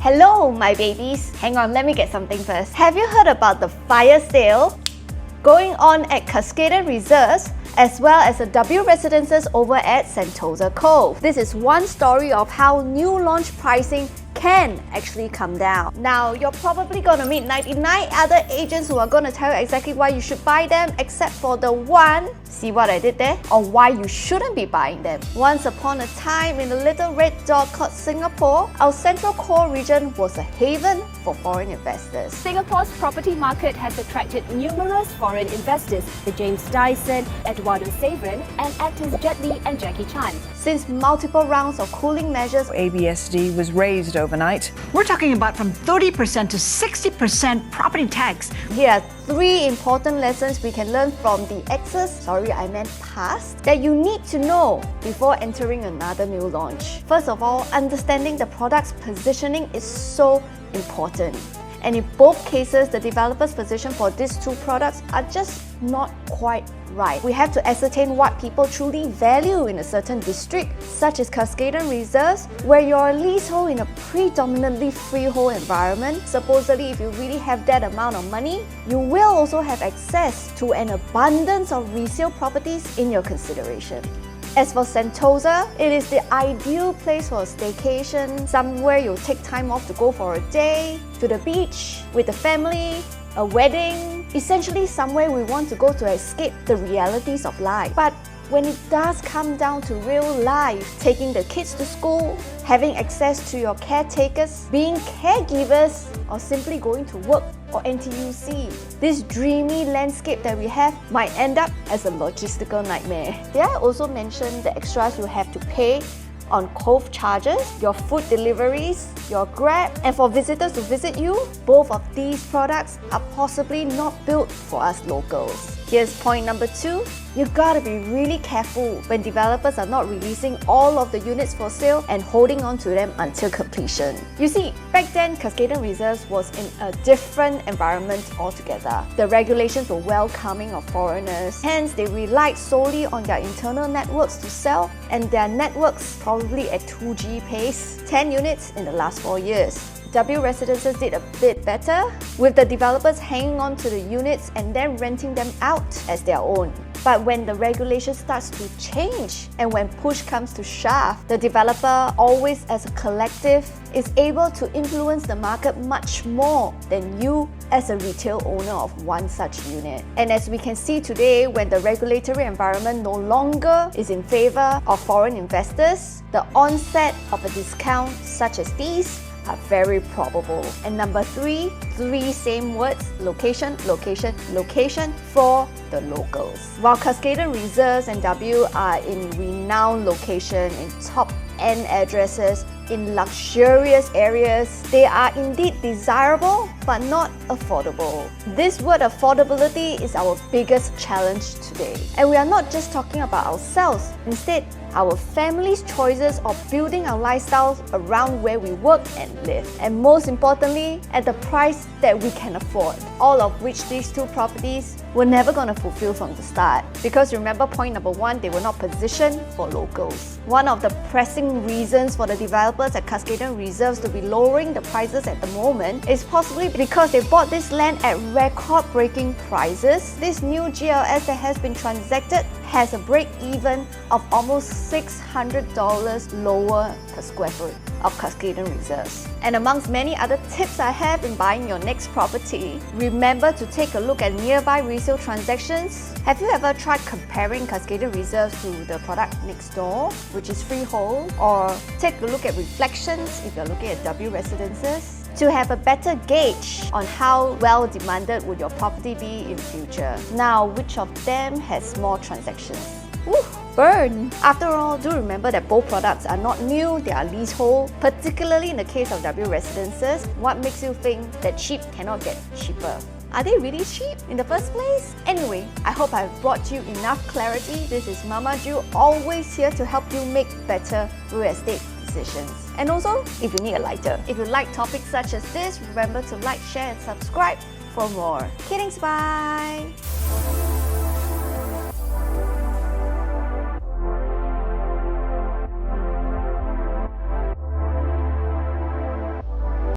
Hello, my babies. Hang on, let me get something first. Have you heard about the fire sale going on at Cuscaden Reserves as well as the W residences over at Sentosa Cove? This is one story of how new launch pricing can actually come down. Now, you're probably going to meet 99 other agents who are going to tell you exactly why you should buy them, except for the one, see what I did there, or why you shouldn't be buying them. Once upon a time, in a little red dot called Singapore, our central core region was a haven for foreign investors. Singapore's property market has attracted numerous foreign investors, the James Dyson, Eduardo Saverin, and actors Jet Li and Jackie Chan. Since multiple rounds of cooling measures, ABSD was raised overnight. We're talking about from 30% to 60% property tax. here are 3 important lessons we can learn from the past, that you need to know before entering another new launch. First of all, understanding the product's positioning is so important. And in both cases, the developer's position for these 2 products are just not quite right. We have to ascertain what people truly value in a certain district, such as Cuscaden Reserves, where you're a leasehold in a predominantly freehold environment. Supposedly, if you really have that amount of money, you will also have access to an abundance of resale properties in your consideration. As for Sentosa, it is the ideal place for a staycation, somewhere you'll take time off to go for a day, to the beach, with the family, a wedding, essentially somewhere we want to go to escape the realities of life. But when it does come down to real life, taking the kids to school, having access to your caretakers, being caregivers, or simply going to work or NTUC, this dreamy landscape that we have might end up as a logistical nightmare. Did I also mention the extras you have to pay on Cove charges, your food deliveries, your Grab, and for visitors to visit you? Both of these products are possibly not built for us locals. Here's point number 2. You gotta be really careful when developers are not releasing all of the units for sale and holding on to them until completion. You see, back then, Cuscaden Reserves was in a different environment altogether. The regulations were welcoming of foreigners, hence they relied solely on their internal networks to sell, and their networks probably at 2G pace, 10 units in the last 4 years. W residences did a bit better, with the developers hanging on to the units and then renting them out as their own. But when the regulation starts to change and when push comes to shove, the developer, always as a collective, is able to influence the market much more than you as a retail owner of one such unit. And as we can see today, when the regulatory environment no longer is in favor of foreign investors, the onset of a discount such as these are very probable. And number 3 same words: location, location, location for the locals. While Cuscaden Reserves and W are in renowned location, in top-end addresses, in luxurious areas, they are indeed desirable but not affordable. This word affordability is our biggest challenge today. And we are not just talking about ourselves. Instead, our family's choices of building our lifestyles around where we work and live. And most importantly, at the price that we can afford. All of which these 2 properties were never going to fulfill from the start. Because remember point number 1, they were not positioned for locals. One of the pressing reasons for the developers at Cuscaden Reserves to be lowering the prices at the moment is possibly because they bought this land at record-breaking prices. This new GLS that has been transacted has a break-even of almost $600 lower per square foot of Cuscaden Reserves. And amongst many other tips I have in buying your next property, remember to take a look at nearby resale transactions. Have you ever tried comparing Cuscaden Reserves to the product next door, which is freehold? Or take a look at reflections if you're looking at W residences, to have a better gauge on how well demanded would your property be in future. Now, which of them has more transactions? Woo, burn! After all, do remember that both products are not new, they are leasehold. Particularly in the case of W residences, what makes you think that cheap cannot get cheaper? Are they really cheap in the first place? Anyway, I hope I've brought you enough clarity. This is Mama Joo, always here to help you make better real estate decisions. And also, if you need a lighter. If you like topics such as this, remember to like, share and subscribe for more. Kiddings, bye!